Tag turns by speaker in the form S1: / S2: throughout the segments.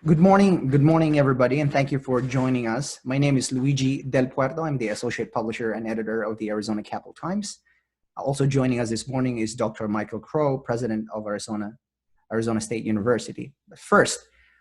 S1: Good morning, everybody, and thank you for joining us. My name is Luigi del Puerto. I'm the associate publisher and editor of the Arizona Capital Times. Also joining us this morning is Dr. Michael Crow, president of Arizona State University. But first,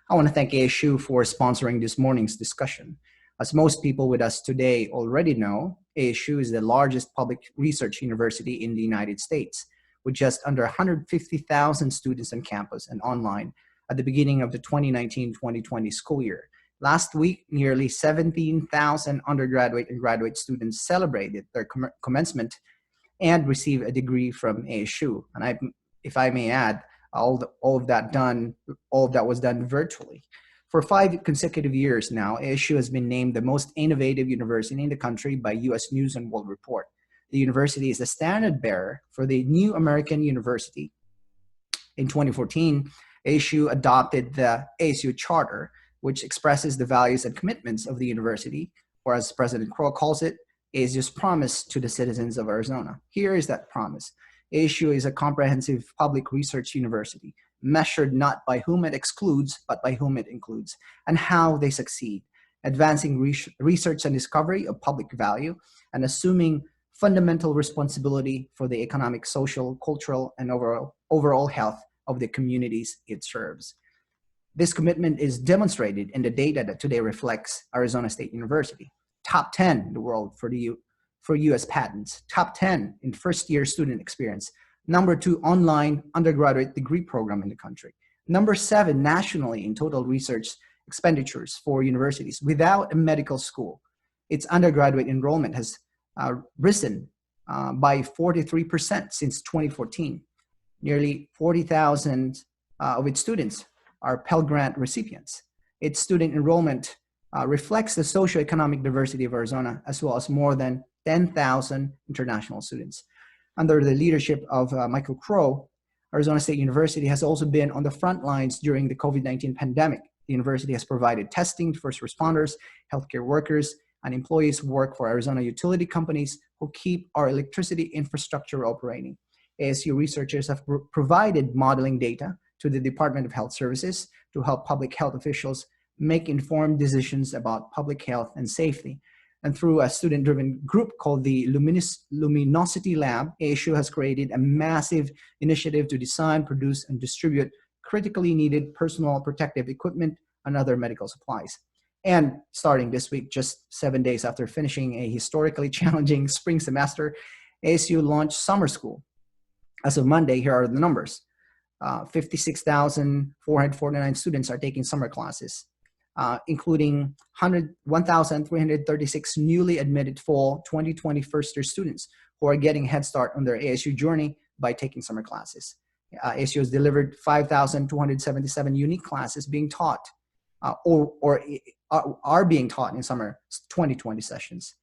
S1: I want to thank ASU for sponsoring this morning's discussion. As most people with us today already know, ASU is the largest public research university in the United States, with just under 150,000 students on campus and online at the beginning of the 2019-2020 school year. Last week, nearly 17,000 undergraduate and graduate students celebrated their commencement and received a degree from ASU. And if I may add, all of that was done virtually. For 5 consecutive years now, ASU has been named the most innovative university in the country by U.S. News and World Report. The university is the standard bearer for the New American University. In 2014, ASU adopted the ASU Charter, which expresses the values and commitments of the university, or as President Crow calls it, ASU's promise to the citizens of Arizona. Here is that promise. ASU is a comprehensive public research university, measured not by whom it excludes, but by whom it includes, and how they succeed, advancing research and discovery of public value, and assuming fundamental responsibility for the economic, social, cultural, and overall health of the communities it serves. This commitment is demonstrated in the data that today reflects Arizona State University. Top 10 in the world for US patents, top 10 in first-year student experience, number 2 online undergraduate degree program in the country, number 7 nationally in total research expenditures for universities without a medical school. Its undergraduate enrollment has risen by 43% since 2014. Nearly 40,000 of its students are Pell Grant recipients. Its student enrollment reflects the socioeconomic diversity of Arizona, as well as more than 10,000 international students. Under the leadership of Michael Crow, Arizona State University has also been on the front lines during the COVID-19 pandemic. The university has provided testing to first responders, healthcare workers, and employees who work for Arizona utility companies who keep our electricity infrastructure operating. ASU researchers have provided modeling data to the Department of Health Services to help public health officials make informed decisions about public health and safety. And through a student-driven group called the Luminosity Lab, ASU has created a massive initiative to design, produce, and distribute critically needed personal protective equipment and other medical supplies. And starting this week, just 7 days after finishing a historically challenging spring semester, ASU launched summer school. As of Monday, here are the numbers. 56,449 students are taking summer classes, including 1,336 newly admitted fall 2020 first-year students who are getting a head start on their ASU journey by taking summer classes. ASU has delivered 5,277 unique classes being taught or are being taught in summer 2020 sessions.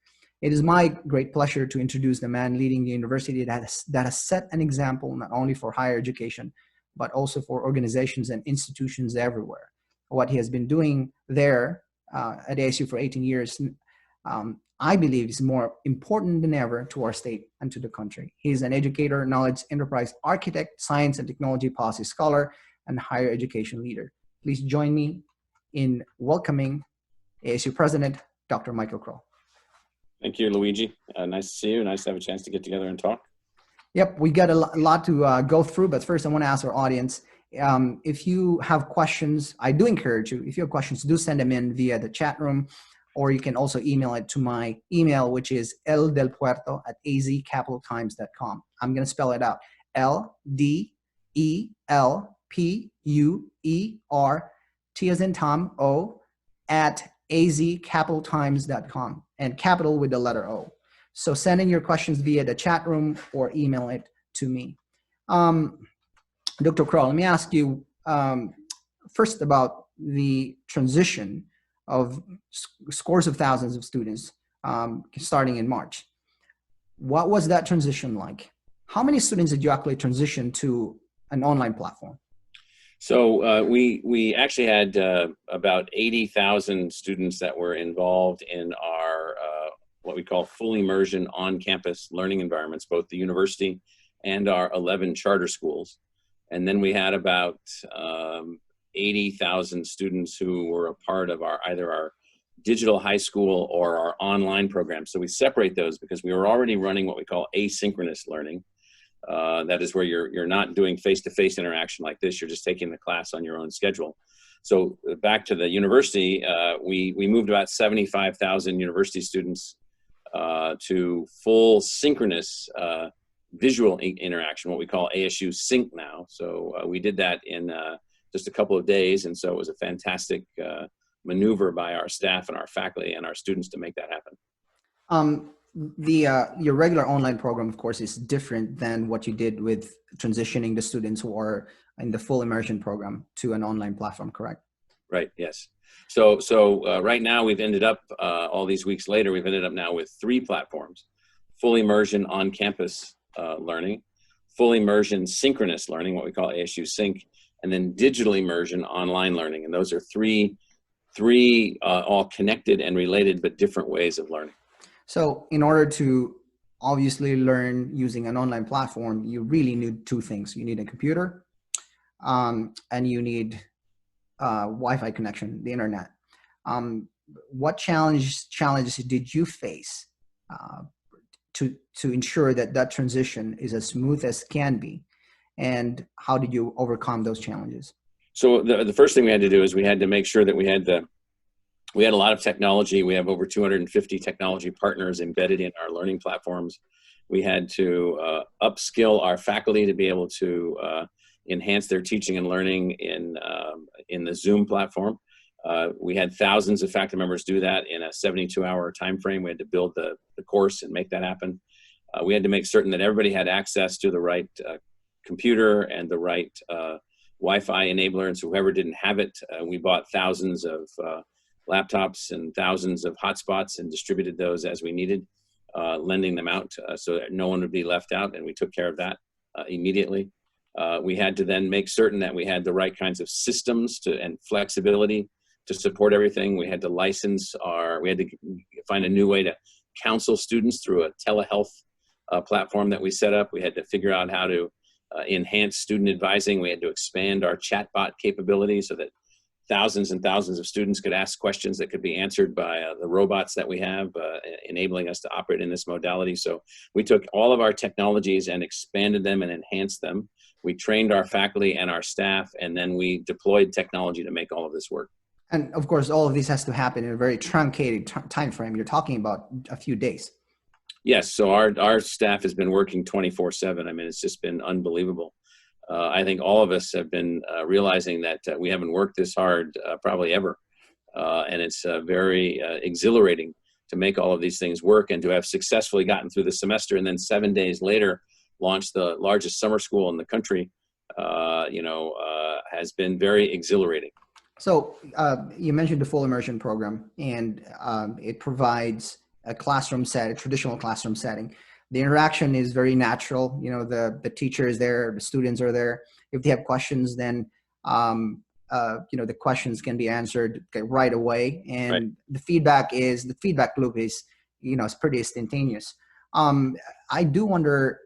S1: It is my great pleasure to introduce the man leading the university that has set an example not only for higher education, but also for organizations and institutions everywhere. What he has been doing there at ASU for 18 years, I believe is more important than ever to our state and to the country. He is an educator, knowledge enterprise architect, science and technology policy scholar, and higher education leader. Please join me in welcoming ASU President Dr. Michael Crow.
S2: Thank you, Luigi. Nice to see you. Nice to have a chance to get together and talk.
S1: Yep, we got a lot to go through, but first I want to ask our audience, if you have questions, I do encourage you, if you have questions, do send them in via the chat room, or you can also email it to my email, which is ldelpuerto@azcapitaltimes.com. I'm going to spell it out, LDELPUERT as in Tom, O, at azcapitaltimes.com, and capital with the letter O. So send in your questions via the chat room or email it to me. Dr. Crow, let me ask you first about the transition of scores of thousands of students starting in March. What was that transition like? How many students did you actually transition to an online platform?
S2: So we actually had about 80,000 students that were involved in our what we call full immersion on-campus learning environments, both the university and our 11 charter schools. And then we had about 80,000 students who were a part of either our digital high school or our online program. So we separate those because we were already running what we call asynchronous learning. That is where you're not doing face-to-face interaction like this. You're just taking the class on your own schedule. So back to the university, we moved about 75,000 university students to full synchronous visual interaction, what we call ASU Sync now. So we did that in just a couple of days, and so it was a fantastic maneuver by our staff and our faculty and our students to make that happen.
S1: Your regular online program, of course, is different than what you did with transitioning the students who are in the full immersion program to an online platform, correct?
S2: Right, yes. So right now we've ended up, all these weeks later, we've ended up now with 3 platforms: full immersion on-campus learning, full immersion synchronous learning, what we call ASU Sync, and then digital immersion online learning. And those are three all connected and related but different ways of learning.
S1: So in order to obviously learn using an online platform, you really need 2 things. You need a computer and you need Wi-Fi connection, the internet. What challenges did you face to ensure that transition is as smooth as can be? And how did you overcome those challenges?
S2: So the first thing we had to do is we had to make sure that we had a lot of technology. We have over 250 technology partners embedded in our learning platforms. We had to upskill our faculty to be able to enhance their teaching and learning in the Zoom platform. We had thousands of faculty members do that in a 72-hour time frame. We had to build the course and make that happen. We had to make certain that everybody had access to the right computer and the right Wi-Fi enabler, and so whoever didn't have it, we bought thousands of laptops and thousands of hotspots and distributed those as we needed, lending them out so that no one would be left out, and we took care of that immediately. We had to then make certain that we had the right kinds of systems and flexibility to support everything. We had to we had to find a new way to counsel students through a telehealth platform that we set up. We had to figure out how to enhance student advising. We had to expand our chatbot capability so that thousands and thousands of students could ask questions that could be answered by the robots that we have, enabling us to operate in this modality. So we took all of our technologies and expanded them and enhanced them. We trained our faculty and our staff, and then we deployed technology to make all of this work.
S1: And of course, all of this has to happen in a very truncated time frame. You're talking about a few days.
S2: Yes, so our staff has been working 24/7. I mean, it's just been unbelievable. I think all of us have been realizing that we haven't worked this hard probably ever. And it's very exhilarating to make all of these things work and to have successfully gotten through the semester and then 7 days later launched the largest summer school in the country, has been very exhilarating.
S1: So you mentioned the full immersion program, and it provides a traditional classroom setting. The interaction is very natural. You know, the teacher is there, the students are there. If they have questions, then the questions can be answered right away. And
S2: right.
S1: The feedback loop is, it's pretty instantaneous. I do wonder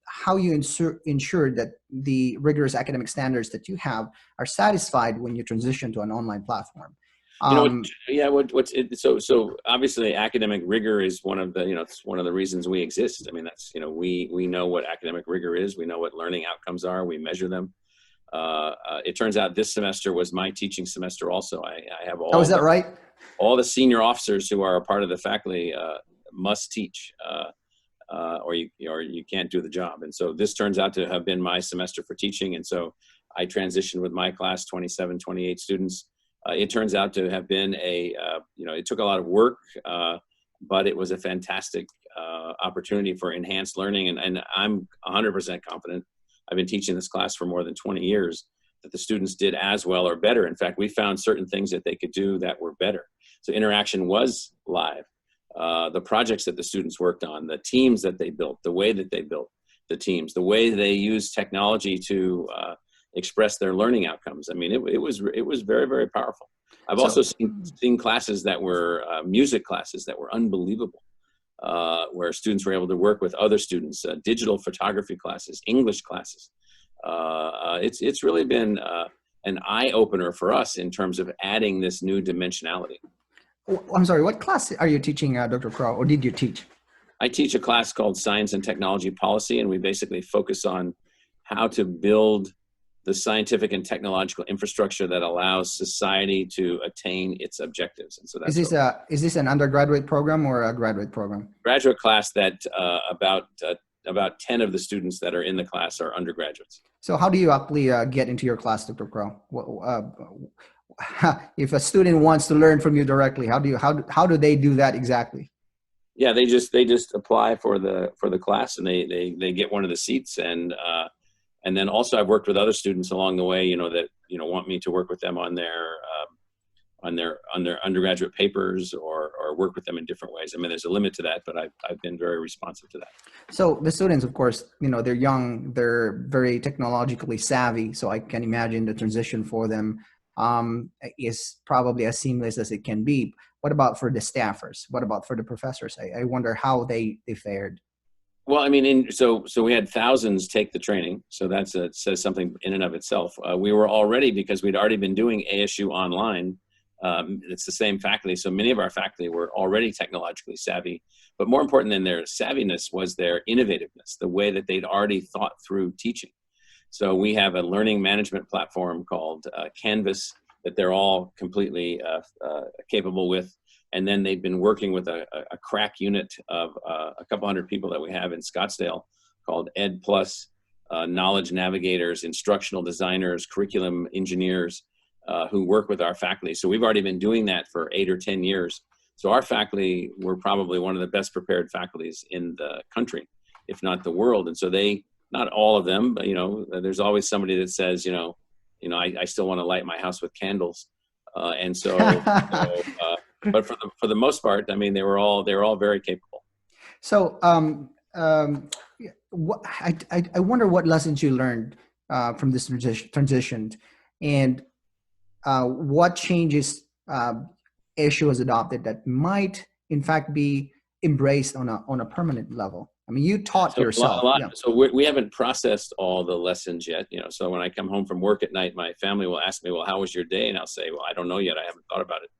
S1: how you ensure that the rigorous academic standards that you have are satisfied when you transition to an online platform.
S2: So obviously academic rigor is one of the, it's one of the reasons we exist. I mean, that's, we know what academic rigor is. We know what learning outcomes are. We measure them. It turns out this semester was my teaching semester also. I have all.
S1: Oh, is that right?
S2: All the senior officers who are a part of the faculty must teach, or you can't do the job. And so this turns out to have been my semester for teaching. And so I transitioned with my class, 27, 28 students. It turns out to have been it took a lot of work, but it was a fantastic opportunity for enhanced learning. And I'm 100% confident. I've been teaching this class for more than 20 years that the students did as well or better. In fact, we found certain things that they could do that were better. So interaction was live. The projects that the students worked on, the teams that they built, the way that they built the teams, the way they used technology to express their learning outcomes. I mean, it was very, very powerful. I've also seen classes that were music classes that were unbelievable, where students were able to work with other students, digital photography classes, English classes. It's really been an eye-opener for us in terms of adding this new dimensionality.
S1: Oh, I'm sorry, what class are you teaching, Dr. Crow, or did you teach?
S2: I teach a class called Science and Technology Policy, and we basically focus on how to build the scientific and technological infrastructure that allows society to attain its objectives. And so that's
S1: is this an undergraduate program or a graduate program?
S2: Graduate class that about 10 of the students that are in the class are undergraduates.
S1: So how do you actually get into your class, Dr. Crow? If a student wants to learn from you directly, how do they do that exactly?
S2: Yeah, they just apply for the class, and they get one of the seats, and then also I've worked with other students along the way, that want me to work with them on their undergraduate papers or work with them in different ways. I mean, there's a limit to that, but I've been very responsive to that.
S1: So the students, of course, they're young, they're very technologically savvy. So I can imagine the transition for them is probably as seamless as it can be. What about for the staffers? What about for the professors? I wonder how they fared.
S2: Well, I mean, so we had thousands take the training. So says something in and of itself. We were already, because we'd already been doing ASU online, it's the same faculty. So many of our faculty were already technologically savvy, but more important than their savviness was their innovativeness, the way that they'd already thought through teaching. So we have a learning management platform called Canvas that they're all completely capable with. And then they've been working with a crack unit of a couple hundred people that we have in Scottsdale called Ed Plus, knowledge navigators, instructional designers, curriculum engineers, who work with our faculty. So we've already been doing that for 8 or 10 years. So our faculty were probably one of the best prepared faculties in the country, if not the world. And so not all of them, but there's always somebody that says, I still want to light my house with candles. But for the most part, I mean, they were all very capable.
S1: So I wonder what lessons you learned from this transition, and what changes ASU has adopted that might, in fact, be embraced on a permanent level. I mean, you taught yourself.
S2: A lot. Yeah. So we haven't processed all the lessons yet. So when I come home from work at night, my family will ask me, "Well, how was your day?" And I'll say, "Well, I don't know yet. I haven't thought about it."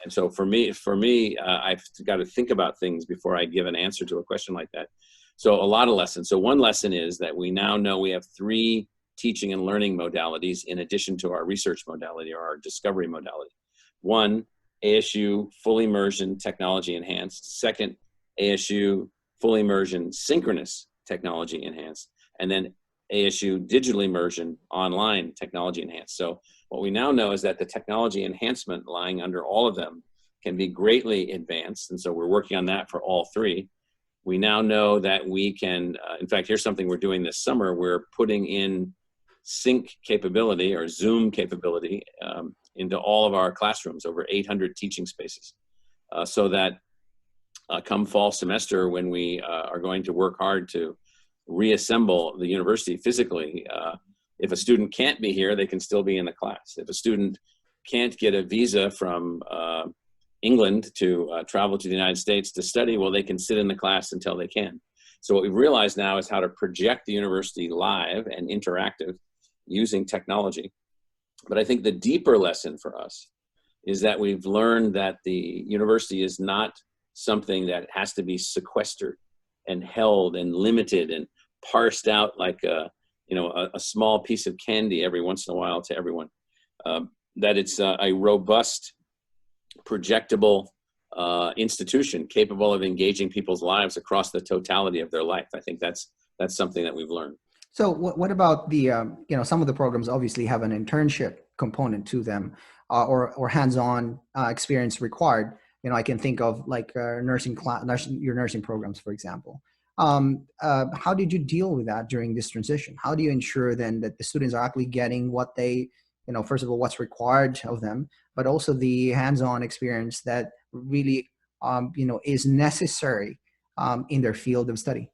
S2: And so for me, I've got to think about things before I give an answer to a question like that. So a lot of lessons. So one lesson is that we now know we have 3 teaching and learning modalities in addition to our research modality or our discovery modality. 1, ASU full immersion technology enhanced. 2nd, ASU full immersion synchronous technology enhanced. And then ASU digital immersion online technology enhanced. So what we now know is that the technology enhancement lying under all of them can be greatly advanced. And so we're working on that for all 3. We now know that we can, in fact, here's something we're doing this summer. We're putting in sync capability or Zoom capability into all of our classrooms, over 800 teaching spaces, so that come fall semester, when we are going to work hard to reassemble the university physically, if a student can't be here, they can still be in the class. If a student can't get a visa from England to travel to the United States to study, well, they can sit in the class until they can. So what we've realized now is how to project the university live and interactive using technology. But I think the deeper lesson for us is that we've learned that the university is not something that has to be sequestered and held and limited and parsed out like a small piece of candy every once in a while to everyone. That it's a robust, projectable institution capable of engaging people's lives across the totality of their life. I think that's something that we've learned.
S1: So what about the, some of the programs obviously have an internship component to them or hands-on experience required. I can think of like your nursing programs, for example. How did you deal with that during this transition? How do you ensure then that the students are actually getting what they, first of all, what's required of them, but also the hands-on experience that really, is necessary in their field of study?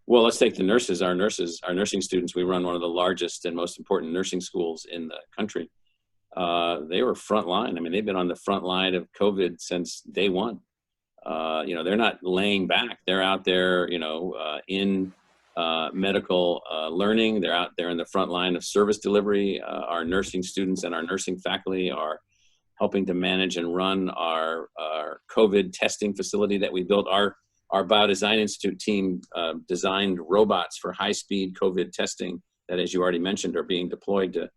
S2: Well, let's take the nurses. Our nursing students, we run one of the largest and most important nursing schools in the country. They were front line. I mean, they've been on the front line of COVID since day one. They're not laying back. They're out there, in medical learning. They're out there in the front line of service delivery. Our nursing students and our nursing faculty are helping to manage and run our COVID testing facility that we built. Our Biodesign Institute team designed robots for high-speed COVID testing that, as you already mentioned, are being deployed to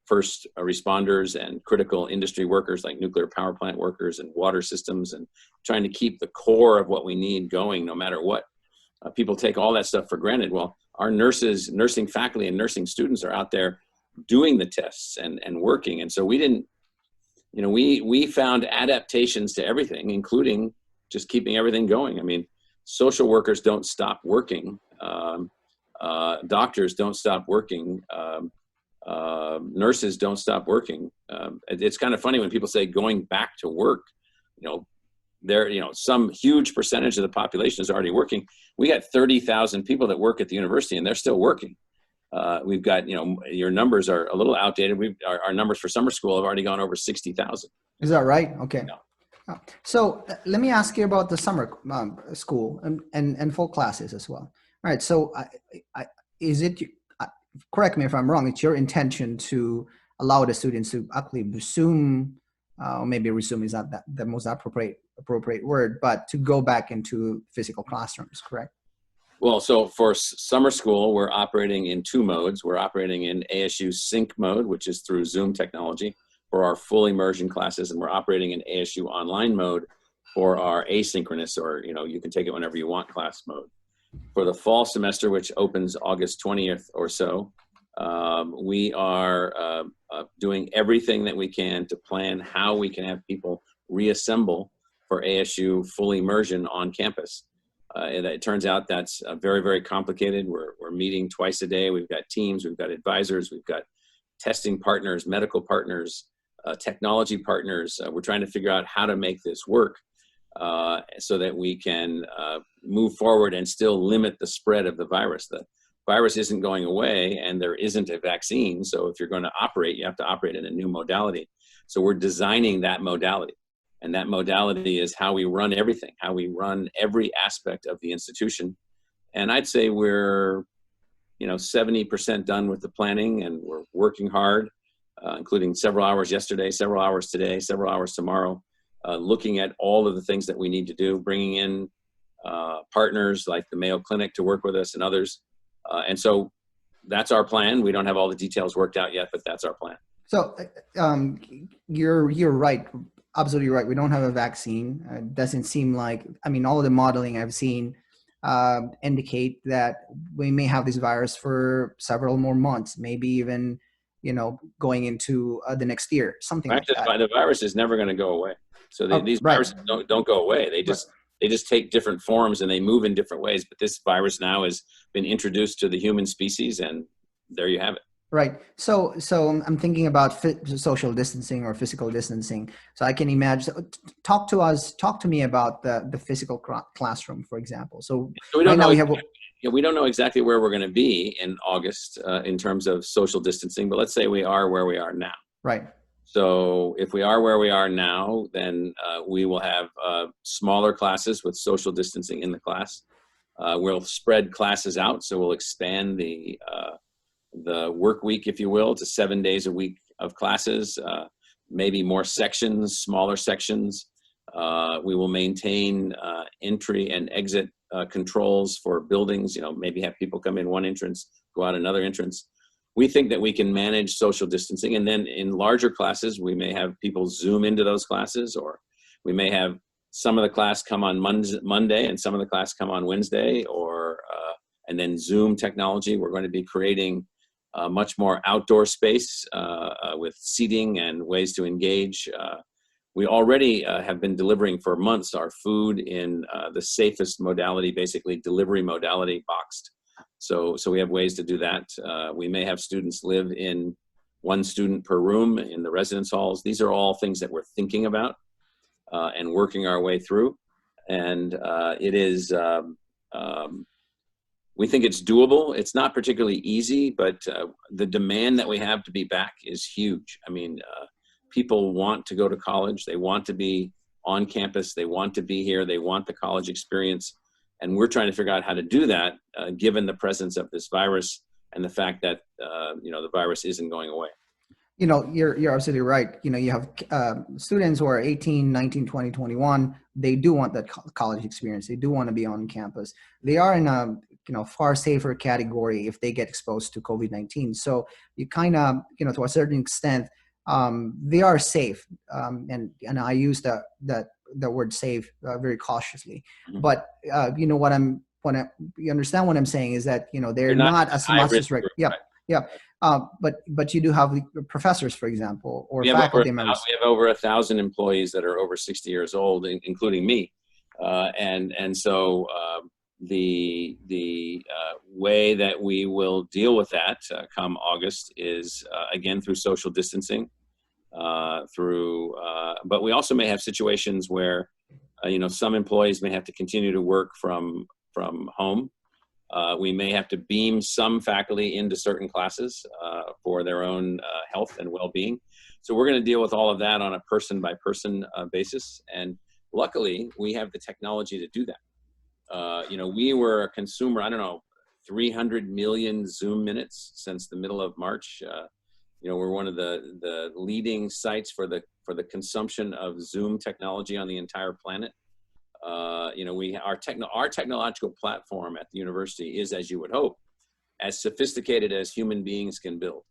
S2: first responders and critical industry workers like nuclear power plant workers and water systems, and trying to keep the core of what we need going no matter what. People take all that stuff for granted. Well, our nurses, nursing faculty, and nursing students are out there doing the tests and working. And so we didn't, you know, we found adaptations to everything, including just keeping everything going. I mean, social workers don't stop working. Doctors don't stop working. Nurses don't stop working. It's kind of funny when people say going back to work. You know, some huge percentage of the population is already working. We got 30,000 people that work at the university, and they're still working. We've got, your numbers are a little outdated. Our numbers for summer school have already gone over 60,000.
S1: Is that right? Okay.
S2: No.
S1: So let me ask you about the summer school and full classes as well. All right. So is it, correct me if I'm wrong, it's your intention to allow the students to actually resume, maybe resume is not the most appropriate word, but to go back into physical classrooms, correct?
S2: Well, so for summer school, we're operating in two modes. We're operating in ASU Sync mode, which is through Zoom technology for our full immersion classes, and we're operating in ASU Online mode for our asynchronous, or you can take it whenever you want class mode. For the fall semester, which opens August 20th or so, we are doing everything that we can to plan how we can have people reassemble for ASU full immersion on campus. And it turns out that's very, very complicated. We're meeting twice a day. We've got teams, we've got advisors, we've got testing partners, medical partners, technology partners. We're trying to figure out how to make this work so that we can move forward and still limit the spread of the virus. The virus isn't going away, and there isn't a vaccine. So if you're going to operate, you have to operate in a new modality. So we're designing that modality. And that modality is how we run everything, how we run every aspect of the institution. And I'd say we're, 70% done with the planning, and we're working hard, including several hours yesterday, several hours today, several hours tomorrow, looking at all of the things that we need to do, bringing in partners like the Mayo Clinic to work with us and others. And so that's our plan. We don't have all the details worked out yet, but that's our plan.
S1: So you're right. Absolutely right. We don't have a vaccine. It doesn't seem like, all of the modeling I've seen indicate that we may have this virus for several more months, maybe even, going into the next year, something like that.
S2: The virus is never going to go away. So these
S1: right.
S2: viruses don't go away. They just take different forms and they move in different ways. But this virus now has been introduced to the human species, and there you have it.
S1: Right. So I'm thinking about social distancing or physical distancing. So I can imagine, talk to me about the physical classroom, for example. So
S2: we don't know exactly where we're going to be in August in terms of social distancing, but let's say we are where we are now.
S1: Right.
S2: So if we are where we are now, then we will have smaller classes with social distancing in the class. We'll spread classes out. So we'll expand the work week, if you will, to 7 days a week of classes, maybe more sections, smaller sections. We will maintain entry and exit controls for buildings, maybe have people come in one entrance, go out another entrance. We think that we can manage social distancing. And then in larger classes, we may have people Zoom into those classes, or we may have some of the class come on Monday and some of the class come on Wednesday, and then Zoom technology. We're going to be creating much more outdoor space with seating and ways to engage. We already have been delivering for months our food in the safest modality, basically delivery modality, boxed. So we have ways to do that. We may have students live in one student per room in the residence halls. These are all things that we're thinking about and working our way through. And it is, we think it's doable. It's not particularly easy, but the demand that we have to be back is huge. People want to go to college. They want to be on campus. They want to be here. They want the college experience. And we're trying to figure out how to do that, given the presence of this virus and the fact that, the virus isn't going away.
S1: You're absolutely right. You have students who are 18, 19, 20, 21. They do want that college experience. They do want to be on campus. They are in a far safer category if they get exposed to COVID-19. So you kind of, to a certain extent, they are safe. And I use the word safe very cautiously.
S2: Mm-hmm.
S1: But you understand what I'm saying is that they're not as much as
S2: group,
S1: yeah.
S2: Right.
S1: Yeah. But you do have professors, for example, or faculty members.
S2: We have over 1,000 employees that are over 60 years old, including me. So the way that we will deal with that come August is, again, through social distancing, but we also may have situations where, some employees may have to continue to work from home. We may have to beam some faculty into certain classes for their own health and well-being. So we're going to deal with all of that on a person-by-person basis. And luckily, we have the technology to do that. We were a consumer, 300 million Zoom minutes since the middle of March. We're one of the leading sites for the consumption of Zoom technology on the entire planet. Our technological platform at the university is, as you would hope, as sophisticated as human beings can build.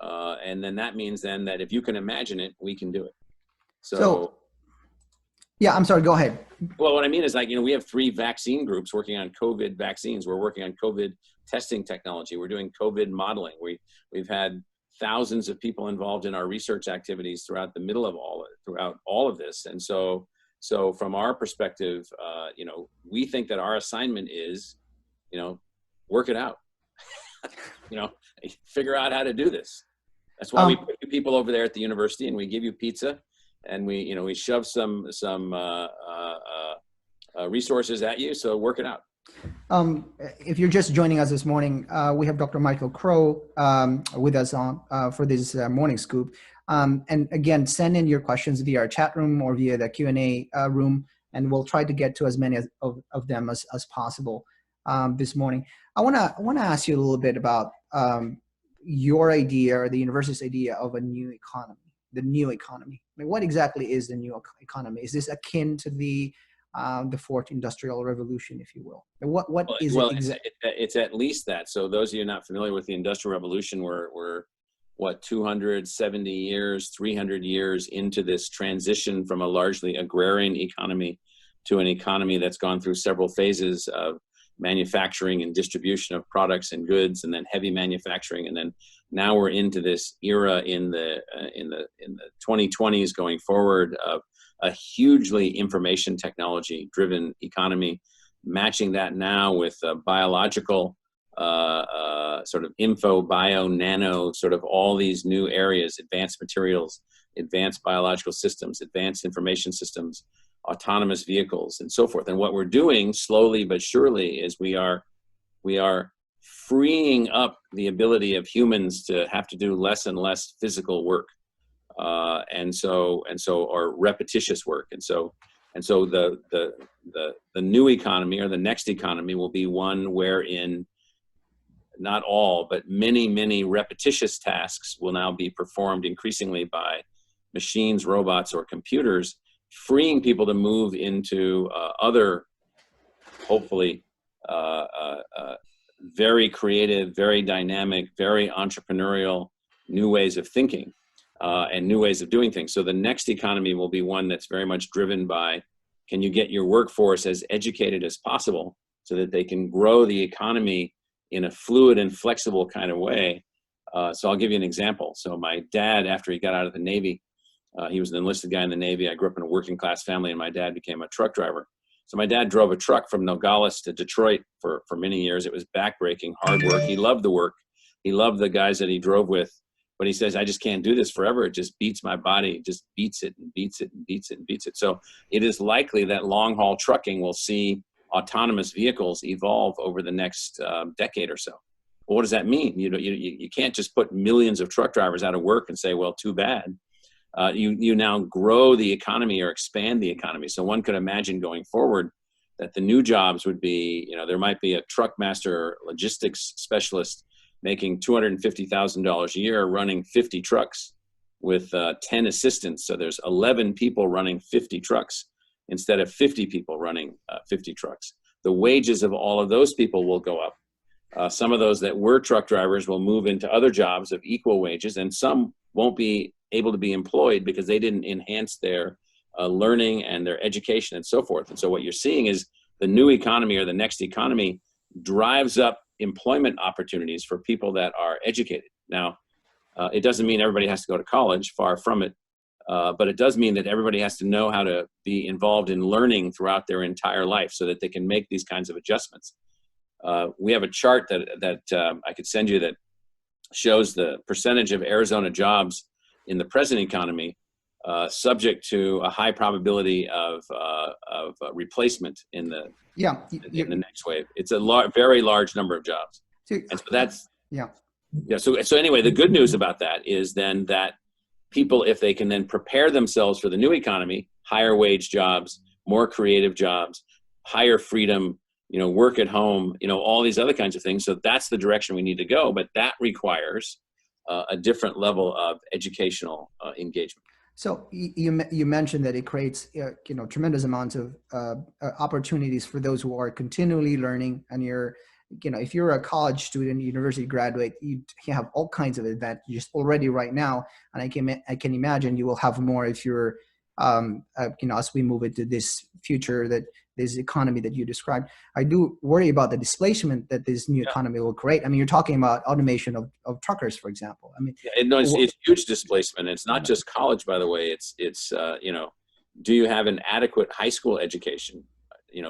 S2: And then that means then that if you can imagine it, we can do it. So
S1: yeah, I'm sorry, go ahead.
S2: Well, what I mean is we have 3 vaccine groups working on COVID vaccines. We're working on COVID testing technology. We're doing COVID modeling. We've had thousands of people involved in our research activities throughout all of this. And so from our perspective, we think that our assignment is, work it out, figure out how to do this. That's why we put you people over there at the university and we give you pizza and we shove some resources at you. So work it out.
S1: If you're just joining us this morning, we have Dr. Michael Crow with us on for this morning scoop. And again, send in your questions via our chat room or via the Q&A room, and we'll try to get to as many of them as possible this morning. I want to ask you a little bit about your idea or the university's idea of a new economy, the new economy. I mean, what exactly is the new economy? Is this akin to the fourth industrial revolution, if you will? What is it exactly?
S2: It's at least that. So those of you not familiar with the industrial revolution were 270 years, 300 years into this transition from a largely agrarian economy to an economy that's gone through several phases of manufacturing and distribution of products and goods, and then heavy manufacturing, and then now we're into this era in the 2020s going forward of a hugely information technology driven economy, matching that now with biological sort of info, bio, nano, sort of all these new areas, advanced materials, advanced biological systems, advanced information systems, autonomous vehicles, and so forth. And what we're doing slowly but surely is we are freeing up the ability of humans to have to do less and less physical work, or repetitious work. And so the new economy or the next economy will be one wherein not all, but many repetitious tasks will now be performed increasingly by machines, robots, or computers, freeing people to move into other, hopefully, very creative, very dynamic, very entrepreneurial new ways of thinking and new ways of doing things. So the next economy will be one that's very much driven by, can you get your workforce as educated as possible so that they can grow the economy in a fluid and flexible kind of way. So I'll give you an example. So my dad, after he got out of the Navy, he was an enlisted guy in the Navy. I grew up in a working class family, and my dad became a truck driver. So my dad drove a truck from Nogales to Detroit for many years. It was backbreaking, hard work. He loved the work. He loved the guys that he drove with. But he says, I just can't do this forever. It just beats my body. It just beats it and beats it and beats it and beats it. So it is likely that long haul trucking will see autonomous vehicles evolve over the next decade or so. Well, what does that mean? You can't just put millions of truck drivers out of work and say, well, too bad. You now grow the economy or expand the economy. So one could imagine going forward that the new jobs would be, there might be a truck master or logistics specialist making $250,000 a year running 50 trucks with 10 assistants. So there's 11 people running 50 trucks instead of 50 people running 50 trucks. The wages of all of those people will go up. Some of those that were truck drivers will move into other jobs of equal wages, and some won't be able to be employed because they didn't enhance their learning and their education and so forth. And so what you're seeing is the new economy or the next economy drives up employment opportunities for people that are educated. Now, it doesn't mean everybody has to go to college, far from it, but it does mean that everybody has to know how to be involved in learning throughout their entire life so that they can make these kinds of adjustments. We have a chart that I could send you that shows the percentage of Arizona jobs in the present economy subject to a high probability of replacement in the next wave. It's a very large number of jobs, and so that's
S1: yeah.
S2: So anyway, the good news about that is then that people, if they can then prepare themselves for the new economy, higher wage jobs, more creative jobs, higher freedom, work at home, all these other kinds of things. So that's the direction we need to go, but that requires a different level of educational engagement.
S1: So you mentioned that it creates tremendous amounts of opportunities for those who are continually learning, and if you're a college student, university graduate, you have all kinds of advantages already right now, and I can imagine you will have more if you're as we move into this future, this economy that you described. I do worry about the displacement that this new economy will create. I mean, you're talking about automation of truckers, for example. I mean,
S2: it's huge displacement. It's not just college, by the way. It's do you have an adequate high school education?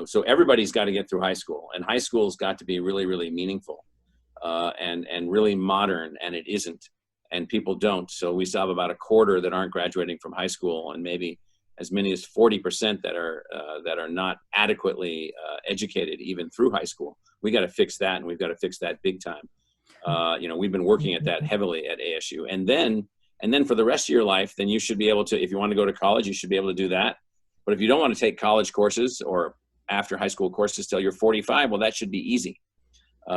S2: So everybody's got to get through high school, and high school's got to be really, really meaningful and really modern, and it isn't. And people don't. So we still have about a quarter that aren't graduating from high school, and maybe as many as 40% that are not adequately educated even through high school. We got to fix that, and we've got to fix that big time. We've been working at that heavily at ASU, and then for the rest of your life, then you should be able to, if you want to go to college, you should be able to do that. But if you don't want to take college courses or after high school courses till you're 45, well, that should be easy.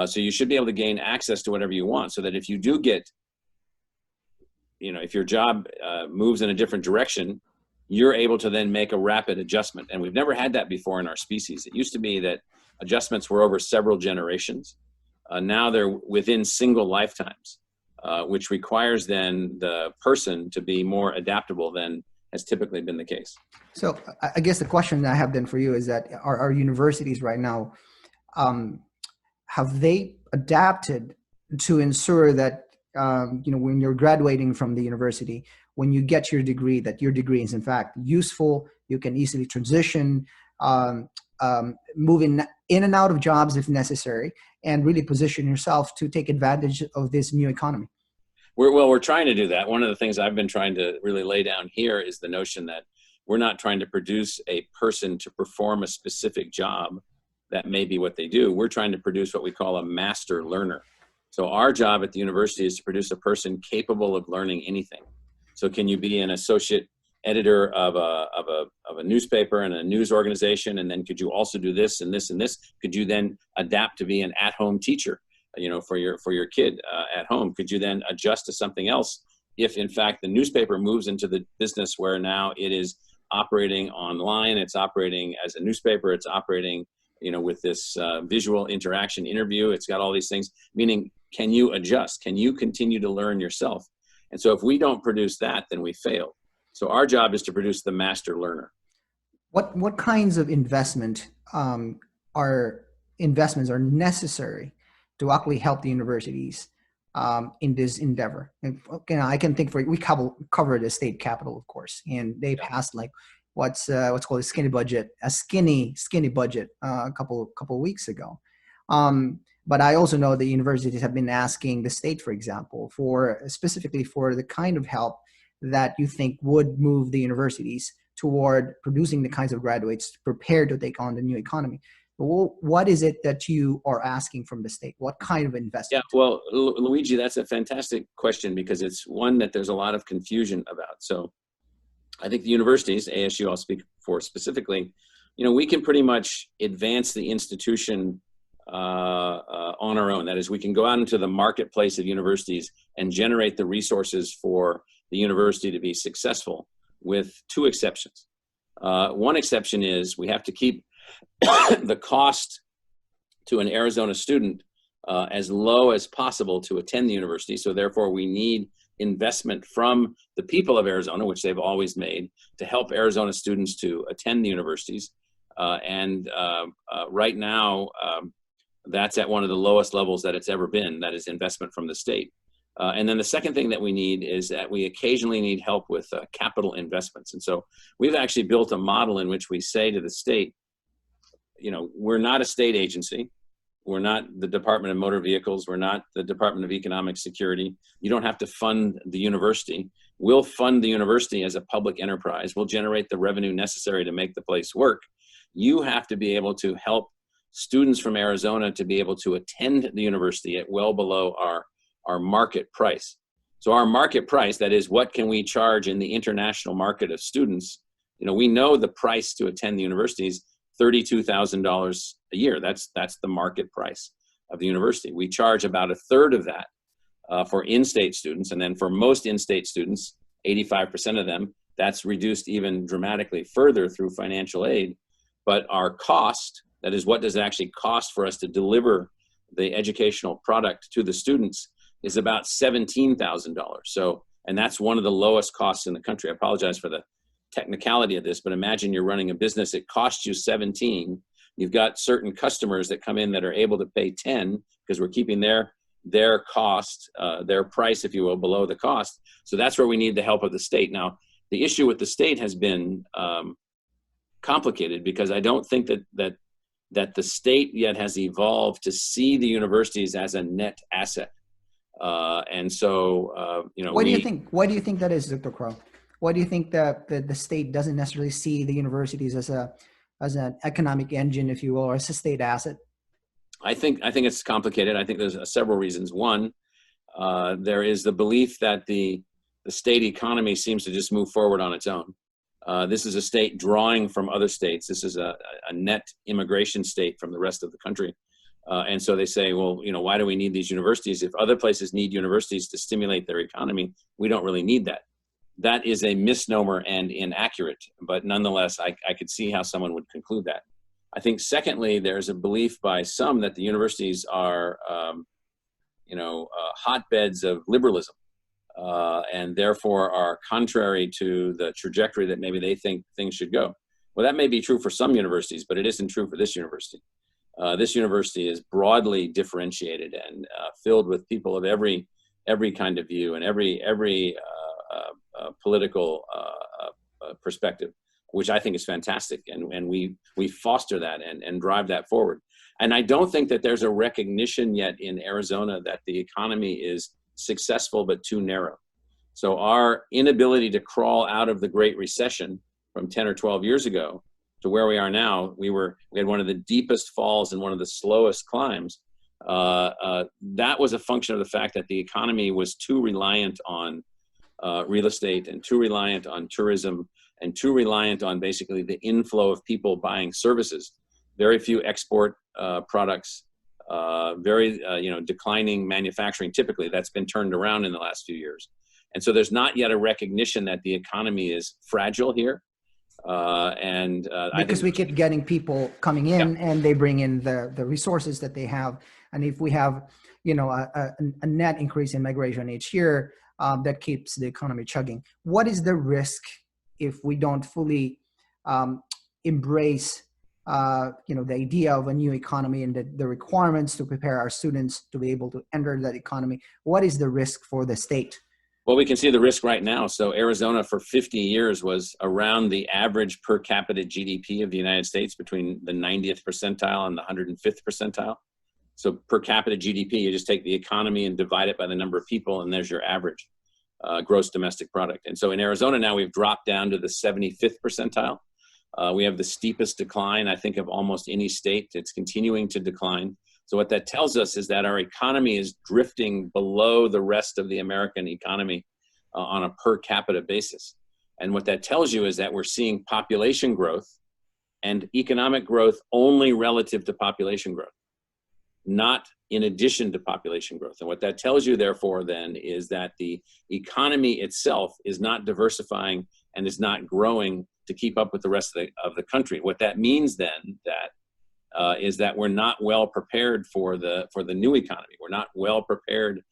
S2: So you should be able to gain access to whatever you want, so that if you do get if your job moves in a different direction, you're able to then make a rapid adjustment. And we've never had that before in our species. It used to be that adjustments were over several generations. Now they're within single lifetimes, which requires then the person to be more adaptable than has typically been the case.
S1: So I guess the question I have then for you is that our universities right now, have they adapted to ensure that when you're graduating from the university, when you get your degree, that your degree is in fact useful, you can easily transition, move in and out of jobs if necessary, and really position yourself to take advantage of this new economy?
S2: We're trying to do that. One of the things I've been trying to really lay down here is the notion that we're not trying to produce a person to perform a specific job that may be what they do. We're trying to produce what we call a master learner. So our job at the university is to produce a person capable of learning anything. So can you be an associate editor of a newspaper and a news organization, and then could you also do this and this and this? Could you then adapt to be an at-home teacher, for your kid at home? Could you then adjust to something else if in fact the newspaper moves into the business where now it is operating online, it's operating as a newspaper, it's operating with this visual interaction interview, it's got all these things, meaning can you adjust? Can you continue to learn yourself? And so if we don't produce that, then we fail. So our job is to produce the master learner.
S1: What kinds of investments are necessary to actually help the universities in this endeavor? And I can think we cover the state capital, of course, and they passed like what's called a skinny budget a couple of weeks ago. But I also know the universities have been asking the state, for example, specifically for the kind of help that you think would move the universities toward producing the kinds of graduates prepared to take on the new economy. What is it that you are asking from the state? What kind of investment?
S2: Yeah, well, Luigi, that's a fantastic question because it's one that there's a lot of confusion about. So I think the universities, ASU I'll speak for specifically, we can pretty much advance the institution on our own. That is, we can go out into the marketplace of universities and generate the resources for the university to be successful, with two exceptions. One exception is we have to keep the cost to an Arizona student as low as possible to attend the university. So therefore, we need investment from the people of Arizona, which they've always made, to help Arizona students to attend the universities. Right now, that's at one of the lowest levels that it's ever been. That is investment from the state. And then the second thing that we need is that we occasionally need help with capital investments. And so we've actually built a model in which we say to the state, we're not a state agency. We're not the Department of Motor Vehicles. We're not the Department of Economic Security. You don't have to fund the university. We'll fund the university as a public enterprise. We'll generate the revenue necessary to make the place work. You have to be able to help students from Arizona to be able to attend the university at well below our market price. So our market price, that is, what can we charge in the international market of students? We know the price to attend the university is $32,000 a year. That's the market price of the university. We charge about a third of that for in-state students. And then for most in-state students, 85% of them, that's reduced even dramatically further through financial aid. But our cost, that is, what does it actually cost for us to deliver the educational product to the students, is about $17,000. So, and that's one of the lowest costs in the country. I apologize for the technicality of this, but imagine you're running a business, it costs you 17. You've got certain customers that come in that are able to pay 10 because we're keeping their cost, their price, if you will, below the cost. So that's where we need the help of the state. Now, the issue with the state has been complicated because I don't think that the state yet has evolved to see the universities as a net asset. And so,
S1: Why do you think that is, Dr. Crow? Why do you think that the state doesn't necessarily see the universities as an economic engine, if you will, or as a state asset?
S2: I think it's complicated. I think there's several reasons. One, there is the belief that the state economy seems to just move forward on its own. This is a state drawing from other states. This is a net immigration state from the rest of the country. And so they say, well, why do we need these universities? If other places need universities to stimulate their economy, we don't really need that. That is a misnomer and inaccurate, but nonetheless, I could see how someone would conclude that. I think secondly, there's a belief by some that the universities are, hotbeds of liberalism, and therefore are contrary to the trajectory that maybe they think things should go. Well, that may be true for some universities, but it isn't true for this university. This university is broadly differentiated and filled with people of every kind of view and every political perspective, which I think is fantastic, and we foster that and drive that forward. And I don't think that there's a recognition yet in Arizona that the economy is successful but too narrow. So our inability to crawl out of the Great Recession from 10 or 12 years ago to where we are now, we had one of the deepest falls and one of the slowest climbs. That was a function of the fact that the economy was too reliant on real estate and too reliant on tourism and too reliant on basically the inflow of people buying services. Very few export products, very declining manufacturing. Typically, that's been turned around in the last few years. And so there's not yet a recognition that the economy is fragile here. Because
S1: we keep getting people coming in, and they bring in the resources that they have. And if we have, a net increase in migration each year, that keeps the economy chugging. What is the risk if we don't fully embrace, the idea of a new economy and the requirements to prepare our students to be able to enter that economy? What is the risk for the state?
S2: Well, we can see the risk right now. So Arizona for 50 years was around the average per capita GDP of the United States, between the 90th percentile and the 105th percentile. So per capita GDP, you just take the economy and divide it by the number of people, and there's your average gross domestic product. And so in Arizona now, we've dropped down to the 75th percentile. We have the steepest decline, I think, of almost any state. It's continuing to decline. So what that tells us is that our economy is drifting below the rest of the American economy on a per capita basis. And what that tells you is that we're seeing population growth, and economic growth only relative to population growth, not in addition to population growth. And what that tells you, therefore, then, is that the economy itself is not diversifying and is not growing to keep up with the rest of the country. What that means then is that we're not well prepared for the new economy. We're not well prepared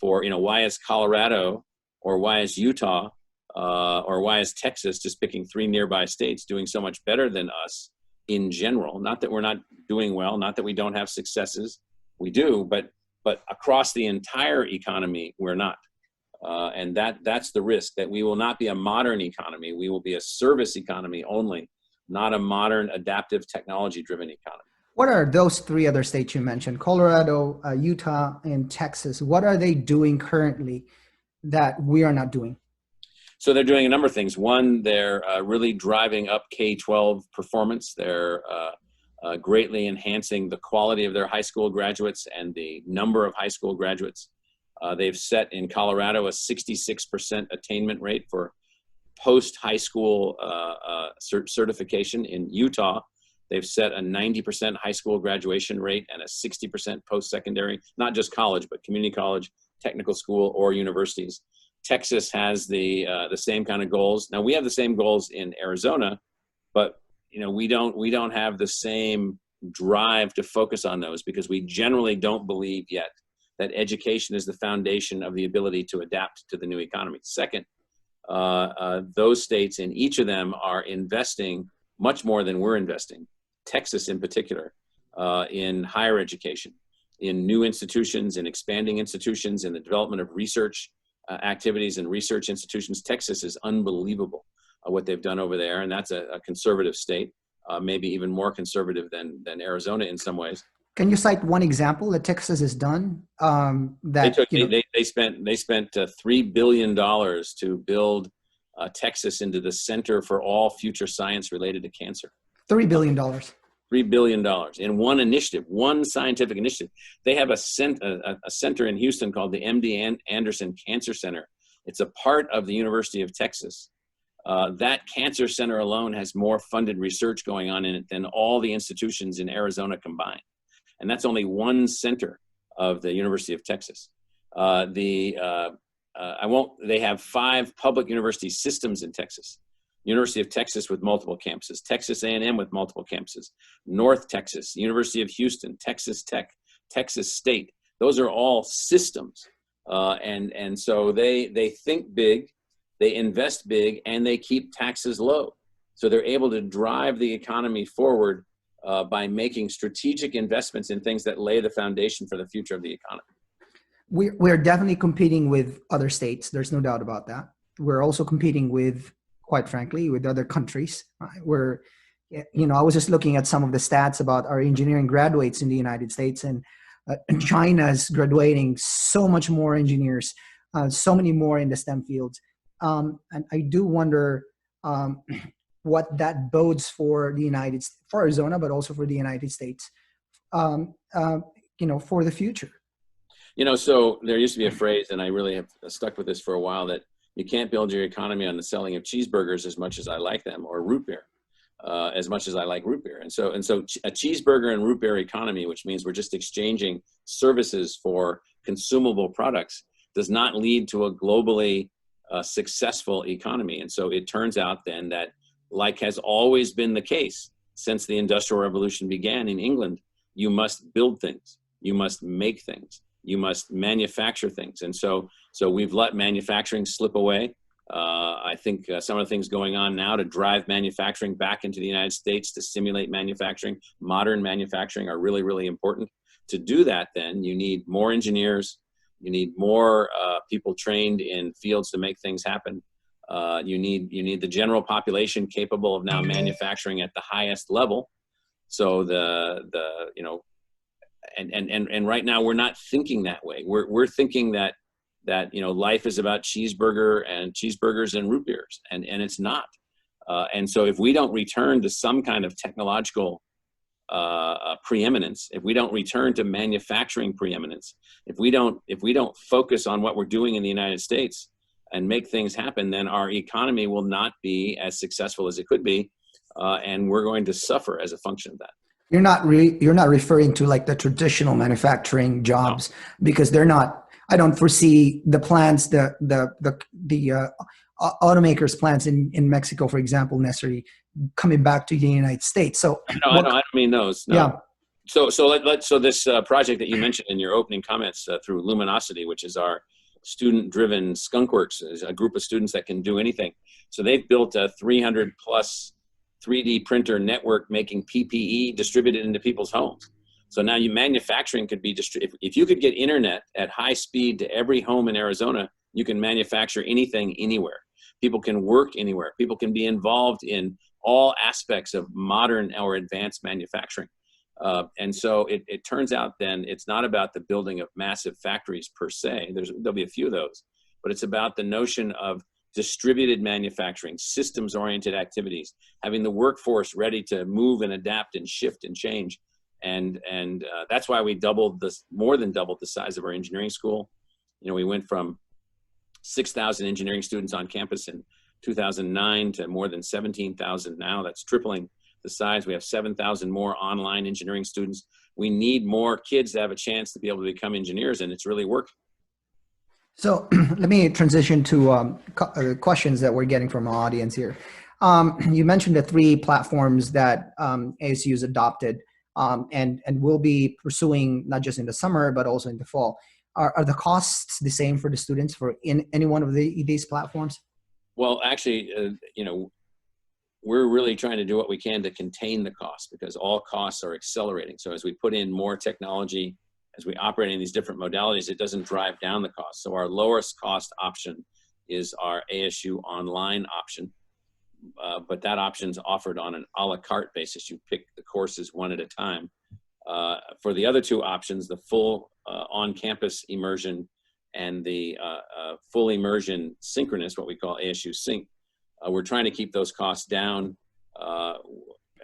S2: for, why is Colorado or why is Utah or why is Texas, just picking 3 nearby states, doing so much better than us in general? Not that we're not doing well, not that we don't have successes. We do, but across the entire economy, we're not. And that's the risk, that we will not be a modern economy. We will be a service economy only, not a modern, adaptive, technology-driven economy.
S1: What are those 3 other states you mentioned, Colorado, Utah, and Texas? What are they doing currently that we are not doing?
S2: So they're doing a number of things. One, they're really driving up K-12 performance. They're greatly enhancing the quality of their high school graduates and the number of high school graduates. They've set in Colorado a 66% attainment rate for post-high school certification. In Utah, they've set a 90% high school graduation rate and a 60% post-secondary, not just college, but community college, technical school, or universities. Texas has the same kind of goals. Now, we have the same goals in Arizona, but we don't have the same drive to focus on those, because we generally don't believe yet that education is the foundation of the ability to adapt to the new economy. Second, those states, in each of them, are investing much more than we're investing. Texas in particular, in higher education, in new institutions, in expanding institutions, in the development of research activities and research institutions. Texas is unbelievable what they've done over there, and that's a conservative state, maybe even more conservative than Arizona in some ways.
S1: Can you cite one example that Texas has done?
S2: They spent $3 billion to build Texas into the center for all future science related to cancer.
S1: $3 billion.
S2: $3 billion in one initiative, one scientific initiative. They have a center in Houston called the MD Anderson Cancer Center. It's a part of the University of Texas. That cancer center alone has more funded research going on in it than all the institutions in Arizona combined. And that's only one center of the University of Texas. They have 5 public university systems in Texas. University of Texas with multiple campuses, Texas A&M with multiple campuses, North Texas, University of Houston, Texas Tech, Texas State. Those are all systems. And so they think big, they invest big, and they keep taxes low. So they're able to drive the economy forward by making strategic investments in things that lay the foundation for the future of the economy.
S1: We're definitely competing with other states. There's no doubt about that. We're also competing with, quite frankly, with other countries. I was just looking at some of the stats about our engineering graduates in the United States, and China is graduating so much more engineers, so many more in the STEM fields. And I do wonder what that bodes for for Arizona, but also for the United States, for the future.
S2: So there used to be a phrase, and I really have stuck with this for a while, that you can't build your economy on the selling of cheeseburgers as much as I like them, or root beer as much as I like root beer. And so a cheeseburger and root beer economy, which means we're just exchanging services for consumable products, does not lead to a globally successful economy. And so it turns out then that, like has always been the case since the Industrial Revolution began in England, you must build things, you must make things, you must manufacture things. And so we've let manufacturing slip away. I think some of the things going on now to drive manufacturing back into the United States, to stimulate manufacturing, modern manufacturing, are really, really important. To do that, then you need more engineers, you need more people trained in fields to make things happen. You need the general population capable of now manufacturing at the highest level. So and right now we're not thinking that way. We're thinking that life is about cheeseburgers and root beers, and it's not. And so if we don't return to some kind of technological preeminence, if we don't return to manufacturing preeminence, if we don't focus on what we're doing in the United States and make things happen, then our economy will not be as successful as it could be. and we're going to suffer as a function of that.
S1: You're not referring to like the traditional manufacturing jobs, because they're not. I don't foresee the plants, the automakers plants in Mexico, for example, necessarily coming back to the United States. So
S2: I don't mean those. No.
S1: Yeah.
S2: So this project that you mentioned in your opening comments through Luminosity, which is our student-driven skunkworks, is a group of students that can do anything. So they've built a 300 plus 3D printer network making PPE distributed into people's homes. So now manufacturing could be if you could get internet at high speed to every home in Arizona, you can manufacture anything anywhere. People can work anywhere. People can be involved in all aspects of modern or advanced manufacturing. And so it turns out then it's not about the building of massive factories per se. There'll be a few of those, but it's about the notion of distributed manufacturing, systems-oriented activities, having the workforce ready to move and adapt and shift and change. And that's why we more than doubled the size of our engineering school. You know, we went from 6,000 engineering students on campus in 2009 to more than 17,000 now. That's tripling the size. We have 7,000 more online engineering students. We need more kids to have a chance to be able to become engineers, and it's really working.
S1: So let me transition to questions that we're getting from our audience here. You mentioned the 3 platforms that ASU has adopted and will be pursuing not just in the summer, but also in the fall. Are the costs the same for the students for in any one of these platforms?
S2: Well, actually, you know, we're really trying to do what we can to contain the costs, because all costs are accelerating. So as we put in more technology, as we operate in these different modalities, it doesn't drive down the cost. So our lowest cost option is our ASU online option. But that option is offered on an a la carte basis. You pick the courses one at a time. For the other 2 options, the full on-campus immersion and the full immersion synchronous, what we call ASU Sync, we're trying to keep those costs down.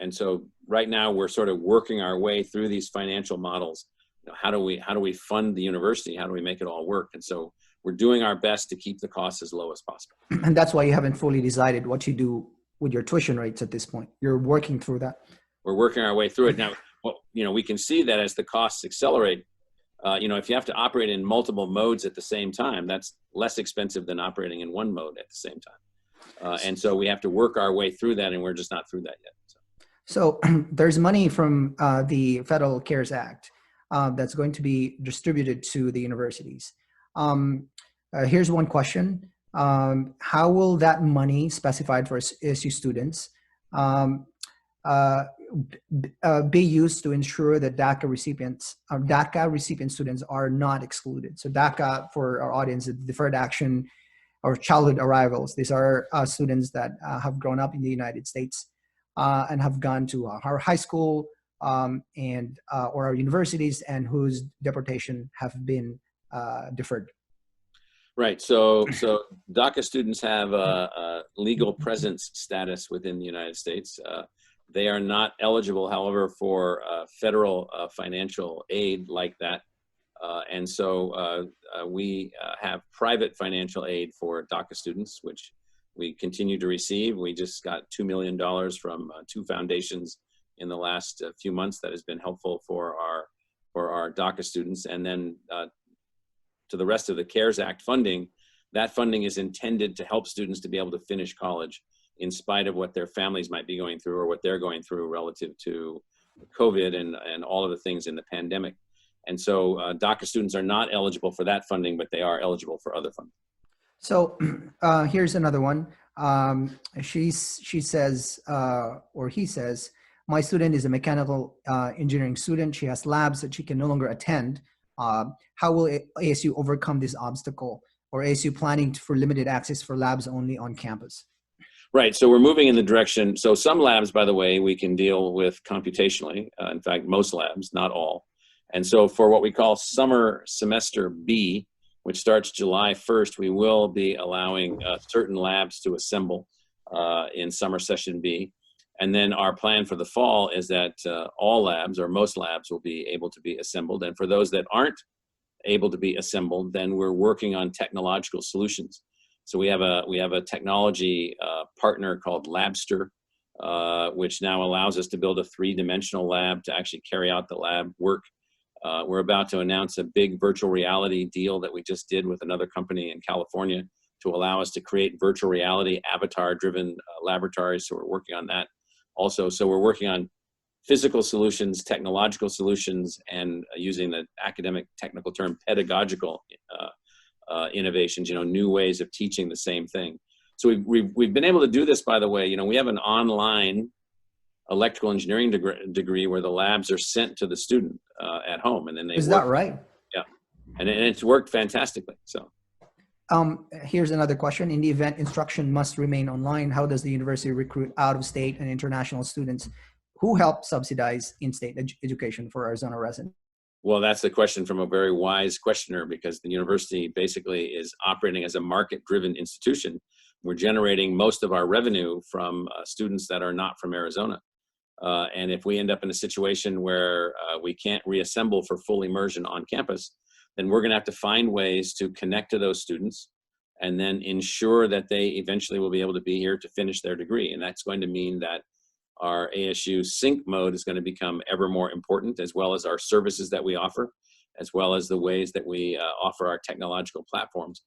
S2: And so right now we're sort of working our way through these financial models. You know, how do we fund the university? How do we make it all work? And so we're doing our best to keep the costs as low as possible.
S1: And that's why you haven't fully decided what you do with your tuition rates at this point. You're working through that.
S2: We're working our way through it now. Well, you know, we can see that as the costs accelerate. You know, if you have to operate in multiple modes at the same time, that's less expensive than operating in one mode at the same time. And so we have to work our way through that, and we're just not through that yet.
S1: So there's money from the Federal CARES Act that's going to be distributed to the universities. Here's one question. How will that money specified for ASU students be used to ensure that DACA recipient students are not excluded? So DACA, for our audience, is Deferred Action or Childhood Arrivals. These are students that have grown up in the United States and have gone to our high school or our universities, and whose deportation have been deferred.
S2: Right. So DACA students have a legal presence status within the United States. They are not eligible, however, for federal financial aid like that. And so we have private financial aid for DACA students, which we continue to receive. We just got $2 million from 2 foundations in the last few months that has been helpful for our DACA students. And then to the rest of the CARES Act funding, that funding is intended to help students to be able to finish college in spite of what their families might be going through or what they're going through relative to COVID and all of the things in the pandemic. And so DACA students are not eligible for that funding, but they are eligible for other funding.
S1: So here's another one. She says, or he says, my student is a mechanical engineering student. She has labs that she can no longer attend. How will ASU overcome this obstacle, or ASU planning for limited access for labs only on campus?
S2: Right, so we're moving in the direction. So some labs, by the way, we can deal with computationally. In fact, most labs, not all. And so for what we call summer semester B, which starts July 1st, we will be allowing certain labs to assemble in summer session B. And then our plan for the fall is that all labs, or most labs, will be able to be assembled. And for those that aren't able to be assembled, then we're working on technological solutions. So we have a technology partner called Labster which now allows us to build a three-dimensional lab to actually carry out the lab work. We're about to announce a big virtual reality deal that we just did with another company in California to allow us to create virtual reality avatar-driven laboratories. So we're working on that also. So we're working on physical solutions, technological solutions, and using the academic technical term, pedagogical innovations, new ways of teaching the same thing. So we've been able to do this, by the way. We have an online electrical engineering degree where the labs are sent to the student at home, and then they
S1: Is
S2: work.
S1: that right?
S2: Yeah, and it's worked fantastically. So
S1: here's another question. In the event instruction must remain online, how does the university recruit out-of-state and international students who help subsidize in-state education for Arizona residents?
S2: Well, that's the question from a very wise questioner, because the university basically is operating as a market-driven institution. We're generating most of our revenue from students that are not from Arizona. And if we end up in a situation where we can't reassemble for full immersion on campus, then we're going to have to find ways to connect to those students and then ensure that they eventually will be able to be here to finish their degree. And that's going to mean that our ASU sync mode is going to become ever more important, as well as our services that we offer, as well as the ways that we offer our technological platforms.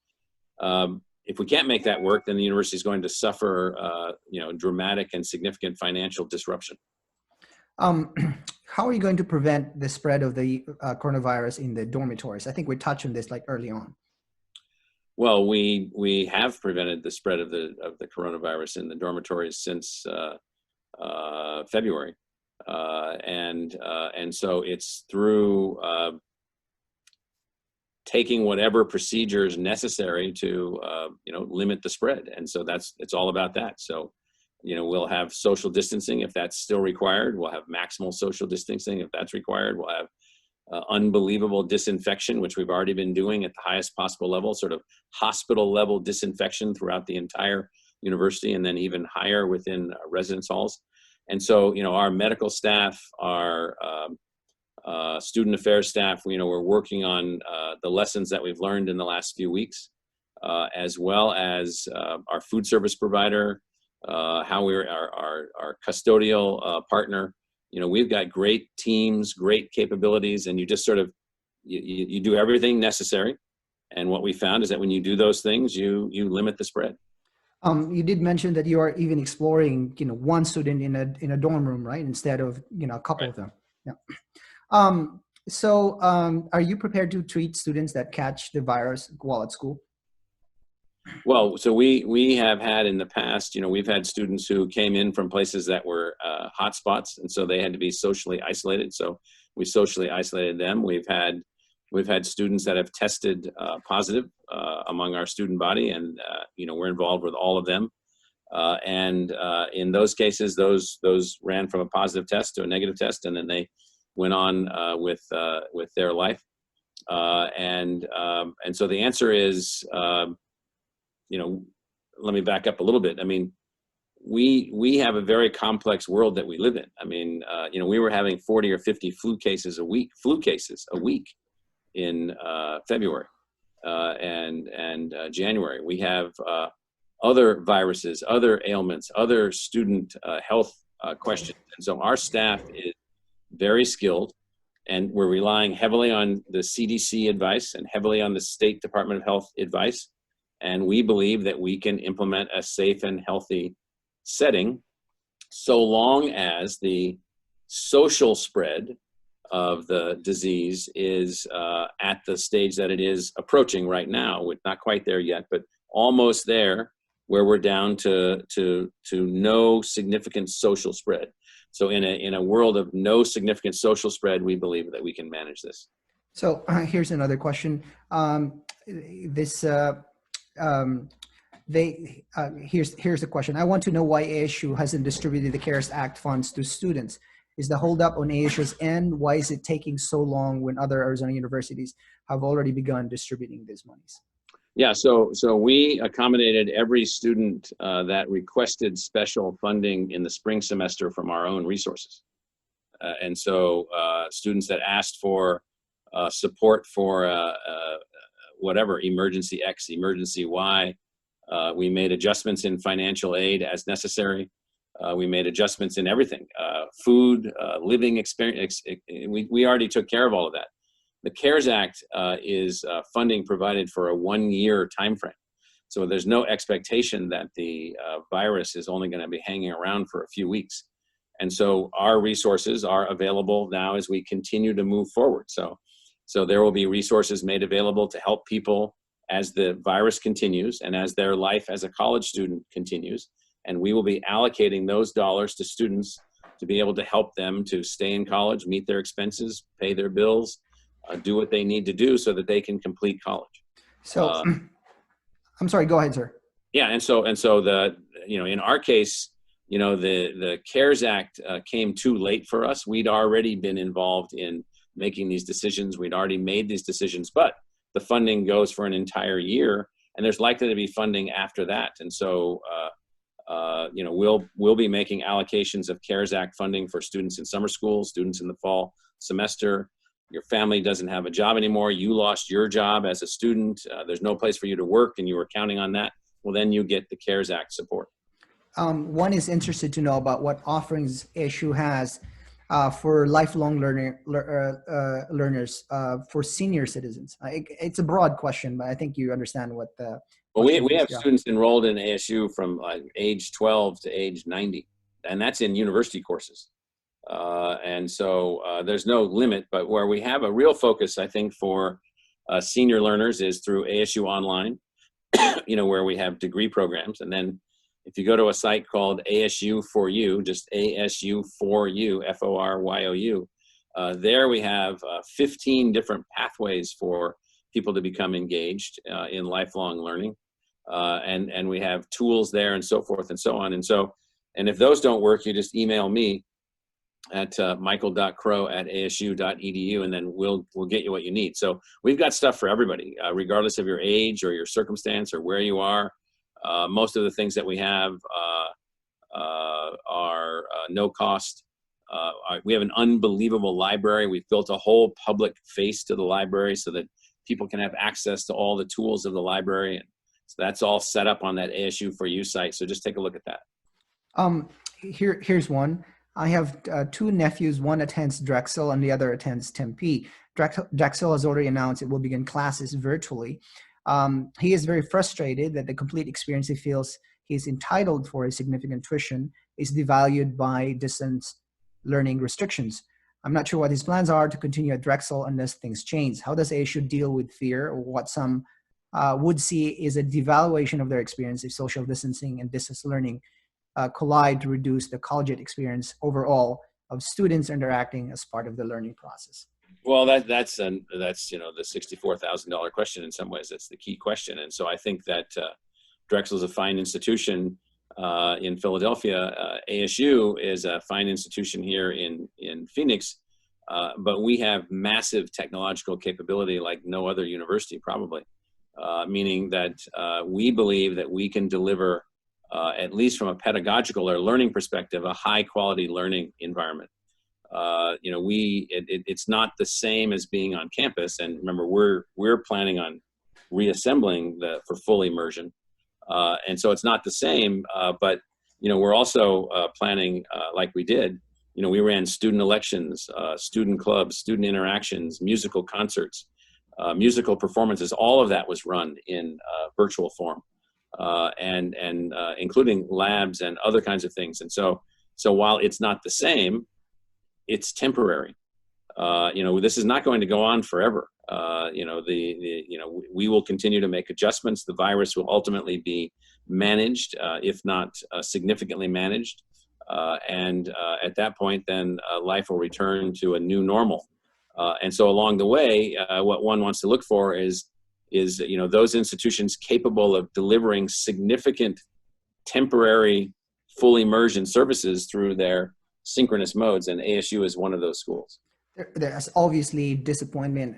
S2: If we can't make that work, then the university is going to suffer dramatic and significant financial disruption.
S1: How are you going to prevent the spread of the coronavirus in the dormitories? I think we touched on this early on.
S2: Well, we have prevented the spread of the coronavirus in the dormitories since February, and so it's through taking whatever procedures necessary to limit the spread, and so it's all about that. So we'll have social distancing if that's still required. We'll have maximal social distancing if that's required. We'll have unbelievable disinfection, which we've already been doing at the highest possible level, sort of hospital level disinfection throughout the entire university, and then even higher within residence halls. And so, our medical staff, our student affairs staff, we're working on the lessons that we've learned in the last few weeks, as well as our food service provider, how we're our custodial partner. We've got great teams, great capabilities, and you just sort of, you do everything necessary. And what we found is that when you do those things, you limit the spread.
S1: You did mention that you are even exploring, one student in a dorm room, right? Instead of, a couple
S2: Right.
S1: of them. Yeah. So are you prepared to treat students that catch the virus while at school?
S2: Well, so we have had in the past, we've had students who came in from places that were hotspots, and so they had to be socially isolated. So we socially isolated them. We've had students that have tested positive among our student body, and we're involved with all of them. And in those cases, those ran from a positive test to a negative test, and then they went on with their life. And so the answer is, let me back up a little bit. I mean, we have a very complex world that we live in. I mean, we were having 40 or 50 flu cases a week in February and January. We have other viruses, other ailments, other student health questions. And so our staff is very skilled, and we're relying heavily on the CDC advice and heavily on the State Department of Health advice. And we believe that we can implement a safe and healthy setting so long as the social spread of the disease is at the stage that it is approaching right now. We're not quite there yet, but almost there, where we're down to no significant social spread. So in a world of no significant social spread, we believe that we can manage this.
S1: So here's another question. Here's the question. I want to know why ASU hasn't distributed the CARES Act funds to students. Is the holdup on ASU's end? Why is it taking so long when other Arizona universities have already begun distributing these monies?
S2: Yeah, so we accommodated every student that requested special funding in the spring semester from our own resources. And so students that asked for support for whatever, emergency X, emergency Y, we made adjustments in financial aid as necessary. We made adjustments in everything, food, living experience. We already took care of all of that. The CARES Act is funding provided for a 1-year time frame. So there's no expectation that the virus is only going to be hanging around for a few weeks. And so our resources are available now as we continue to move forward. So there will be resources made available to help people as the virus continues and as their life as a college student continues. And we will be allocating those dollars to students to be able to help them to stay in college, meet their expenses, pay their bills, do what they need to do so that they can complete college.
S1: So, I'm sorry, go ahead, sir.
S2: Yeah, and so the, in our case, the CARES Act came too late for us. We'd already been involved in making these decisions. We'd already made these decisions, but the funding goes for an entire year, and there's likely to be funding after that. And so, we'll be making allocations of CARES Act funding for students in summer school, students in the fall semester. Your family doesn't have a job anymore. You lost your job as a student. There's no place for you to work, and you were counting on that. Well, then you get the CARES Act support.
S1: One is interested to know about what offerings ASU has for lifelong learners for senior citizens. It's a broad question, but I think you understand what the.
S2: Well, we have students enrolled in ASU from age 12 to age 90, and that's in university courses. And so there's no limit, but where we have a real focus, I think, for senior learners is through ASU Online, where we have degree programs. And then if you go to a site called ASU for You, just ASU for You, FORYOU, there we have 15 different pathways for people to become engaged in lifelong learning. And we have tools there and so forth and so on. And if those don't work, you just email me at michael.crow@asu.edu, and then we'll get you what you need. So we've got stuff for everybody, regardless of your age or your circumstance or where you are. Most of the things that we have are no cost. We have an unbelievable library. We've built a whole public face to the library so that people can have access to all the tools of the library. And so that's all set up on that ASU for You site. So just take a look at that.
S1: Here's one. I have two nephews. One attends Drexel and the other attends Tempe. Drexel has already announced it will begin classes virtually. He is very frustrated that the complete experience he feels he's entitled for a significant tuition is devalued by distance learning restrictions. I'm not sure what his plans are to continue at Drexel unless things change. How does ASU deal with fear, or what some would see is a devaluation of their experience if social distancing and distance learning collide to reduce the collegiate experience overall of students interacting as part of the learning process?
S2: Well, that's the $64,000 question. In some ways, that's the key question. And so I think that Drexel is a fine institution in Philadelphia. ASU is a fine institution here in Phoenix, but we have massive technological capability like no other university probably, meaning that we believe that we can deliver, at least from a pedagogical or learning perspective, a high quality learning environment. It's not the same as being on campus. And remember, we're planning on reassembling for full immersion. And so it's not the same, but, we're also planning, like we did, we ran student elections, student clubs, student interactions, musical concerts, musical performances. All of that was run in virtual form, and including labs and other kinds of things. And so while it's not the same, it's temporary. This is not going to go on forever. We will continue to make adjustments. The virus will ultimately be managed, if not significantly managed. And at that point, then life will return to a new normal. And so along the way, what one wants to look for is those institutions capable of delivering significant temporary full immersion services through their synchronous modes, and ASU is one of those schools.
S1: There's obviously disappointment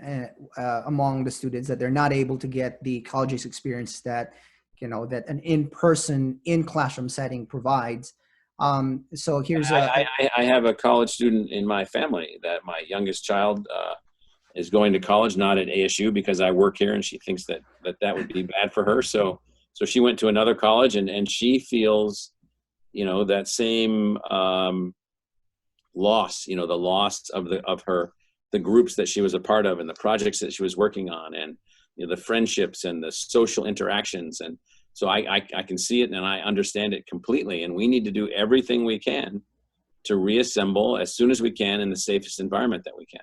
S1: among the students that they're not able to get the college's experience that that an in-person, in-classroom setting provides. So here's
S2: I have a college student in my family that my youngest child is going to college, not at ASU because I work here, and she thinks that would be bad for her. So she went to another college, and she feels that same loss, the loss of the groups that she was a part of and the projects that she was working on, and the friendships and the social interactions. And so I can see it and I understand it completely. And we need to do everything we can to reassemble as soon as we can in the safest environment that we can.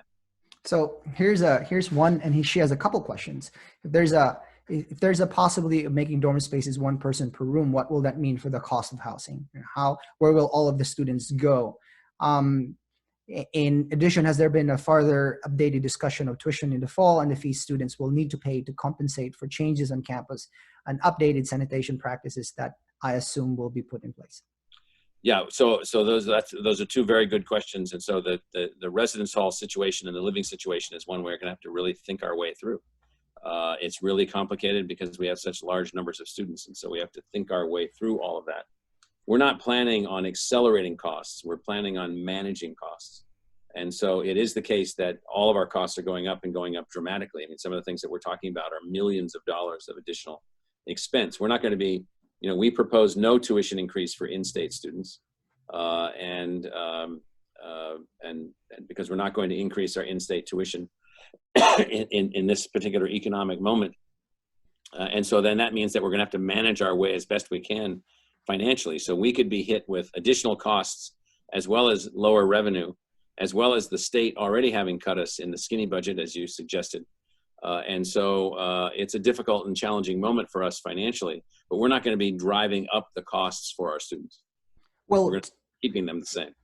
S1: So here's one, and she has a couple questions. If there's a possibility of making dorm spaces one person per room, what will that mean for the cost of housing? Where will all of the students go? In addition, has there been a further updated discussion of tuition in the fall and the fees students will need to pay to compensate for changes on campus and updated sanitation practices that I assume will be put in place?
S2: Yeah, so those are two very good questions. And so the residence hall situation and the living situation is one we're going to have to really think our way through. It's really complicated because we have such large numbers of students, and so we have to think our way through all of that. We're not planning on accelerating costs. We're planning on managing costs. And so it is the case that all of our costs are going up and going up dramatically. I mean, some of the things that we're talking about are millions of dollars of additional expense. We're not going to be, we propose no tuition increase for in-state students. And because we're not going to increase our in-state tuition in this particular economic moment. And so then that means that we're going to have to manage our way as best we can financially. So we could be hit with additional costs as well as lower revenue, as well as the state already having cut us in the skinny budget, as you suggested. And so it's a difficult and challenging moment for us financially, but we're not going to be driving up the costs for our students.
S1: Well,
S2: we're going to be keeping them the same.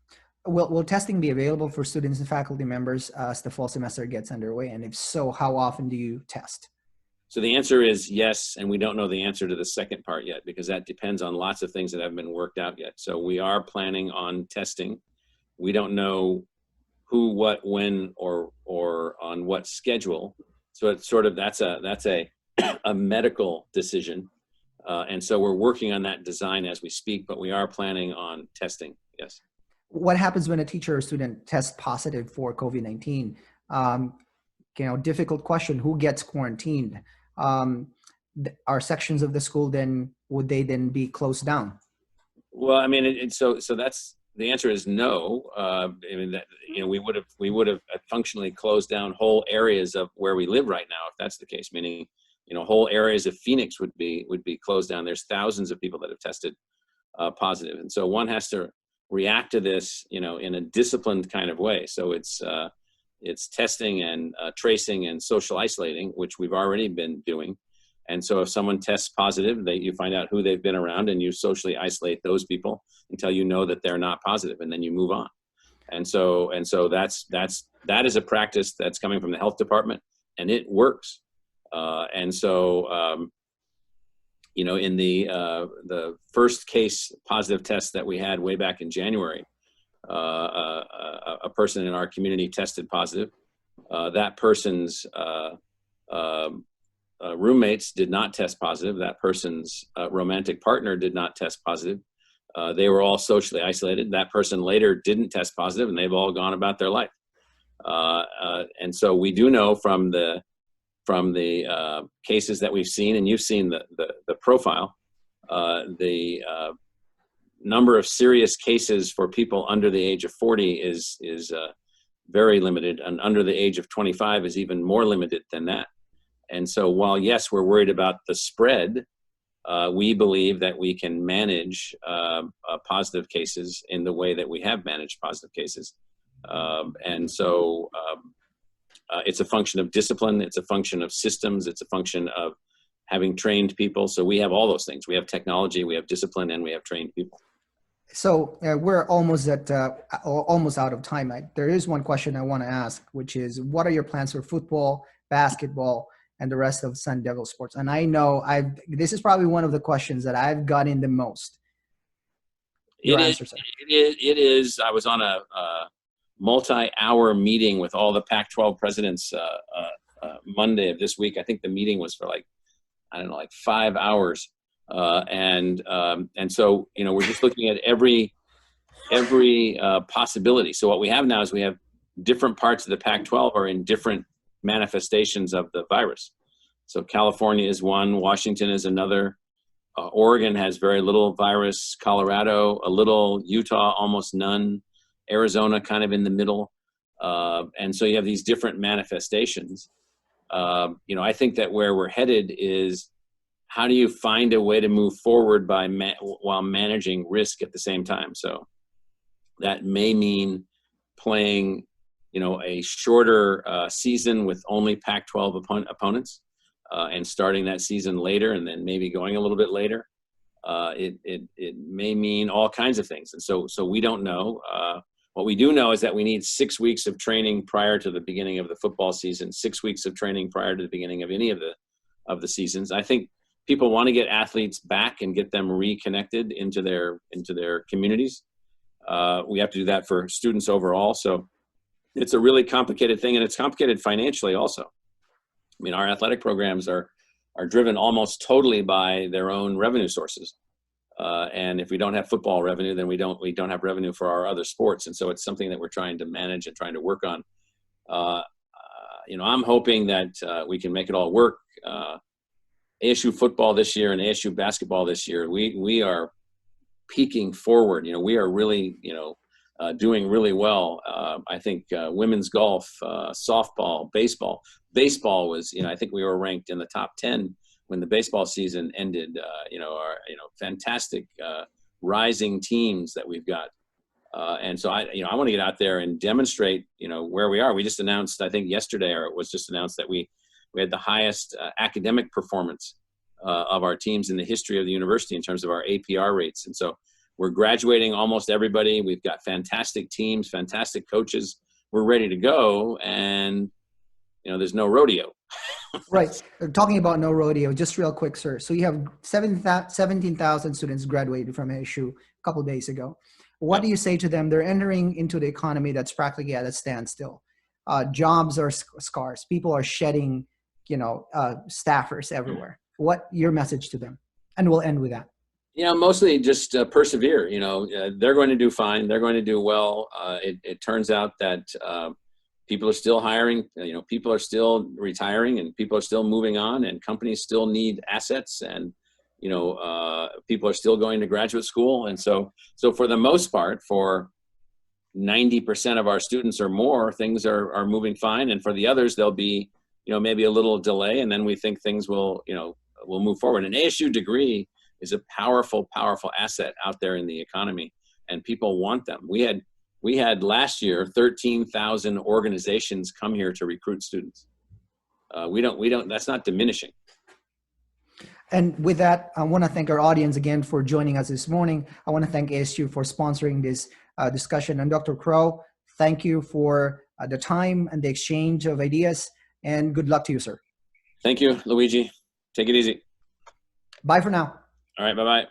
S1: Will testing be available for students and faculty members as the fall semester gets underway? And if so, how often do you test?
S2: So the answer is yes, and we don't know the answer to the second part yet because that depends on lots of things that haven't been worked out yet. So we are planning on testing. We don't know who, what, when, or on what schedule. So it's sort of that's a medical decision, and so we're working on that design as we speak. But we are planning on testing. Yes.
S1: What happens when a teacher or student tests positive for COVID-19? Difficult question. Who gets quarantined? Are sections of the school would they then be closed down?
S2: Well, I mean, so that's the answer is no. I mean, we would have functionally closed down whole areas of where we live right now if that's the case. Meaning, whole areas of Phoenix would be closed down. There's thousands of people that have tested positive, and so one has to react to this, in a disciplined kind of way. So it's testing and tracing and social isolating, which we've already been doing. And so if someone tests positive, you find out who they've been around and you socially isolate those people until you know that they're not positive, and then you move on. And so that is a practice that's coming from the health department, and it works. In the first case positive test that we had way back in January, a person in our community tested positive. That person's roommates did not test positive. That person's romantic partner did not test positive. They were all socially isolated. That person later didn't test positive, and they've all gone about their life. And so we do know from the cases that we've seen, and you've seen the profile, the number of serious cases for people under the age of 40 is very limited, and under the age of 25 is even more limited than that. And so while, yes, we're worried about the spread, we believe that we can manage positive cases in the way that we have managed positive cases. It's a function of discipline, it's a function of systems, it's a function of having trained people. So we have all those things. We have technology, we have discipline, and we have trained people.
S1: So we're almost out of time. There is one question I want to ask, which is, what are your plans for football, basketball, and the rest of Sun Devil sports? And I know this is probably one of the questions that I've gotten the most.
S2: It is. I was on a multi-hour meeting with all the Pac-12 presidents Monday of this week. I think the meeting was for 5 hours. And so, we're just looking at every possibility. So what we have now is we have different parts of the Pac-12 are in different manifestations of the virus. So California is one, Washington is another, Oregon has very little virus, Colorado a little, Utah almost none, Arizona kind of in the middle. And so you have these different manifestations. I think that where we're headed is, how do you find a way to move forward while managing risk at the same time? So that may mean playing, a shorter season with only Pac-12 opponents, and starting that season later, and then maybe going a little bit later. It may mean all kinds of things, and so we don't know. What we do know is that we need 6 weeks of training prior to the beginning of the football season, 6 weeks of training prior to the beginning of any of the seasons. I think people want to get athletes back and get them reconnected into their communities. We have to do that for students overall. So it's a really complicated thing, and it's complicated financially also. I mean, our athletic programs are driven almost totally by their own revenue sources. And if we don't have football revenue, then we don't have revenue for our other sports. And so it's something that we're trying to manage and trying to work on. I'm hoping that we can make it all work. ASU football this year and ASU basketball this year, we are peaking forward. We are really, doing really well. I think women's golf, softball, baseball. Baseball was, I think we were ranked in the top 10 when the baseball season ended. Our fantastic rising teams that we've got. And so I want to get out there and demonstrate, where we are. We just announced, I think yesterday, or it was just announced, that we had the highest academic performance of our teams in the history of the university in terms of our APR rates. And so we're graduating almost everybody. We've got fantastic teams, fantastic coaches. We're ready to go, and there's no rodeo.
S1: Right. Talking about no rodeo, just real quick, sir. So you have 17,000 students graduated from ASU a couple of days ago. What do you say to them? They're entering into the economy that's practically at a standstill. Jobs are scarce. People are shedding, staffers everywhere. What your message to them? And we'll end with that.
S2: Mostly just persevere. They're going to do fine. They're going to do well. It turns out that people are still hiring. People are still retiring, and people are still moving on, and companies still need assets, and people are still going to graduate school. And so for the most part, for 90% of our students or more, things are moving fine. And for the others, there'll be, maybe a little delay, and then we think things will move forward. An ASU degree is a powerful, powerful asset out there in the economy, and people want them. We had last year 13,000 organizations come here to recruit students. That's not diminishing.
S1: And with that, I want to thank our audience again for joining us this morning. I want to thank ASU for sponsoring this discussion. And Dr. Crow, thank you for the time and the exchange of ideas, and good luck to you, sir.
S2: Thank you, Luigi. Take it easy.
S1: Bye for now.
S2: All right, bye-bye.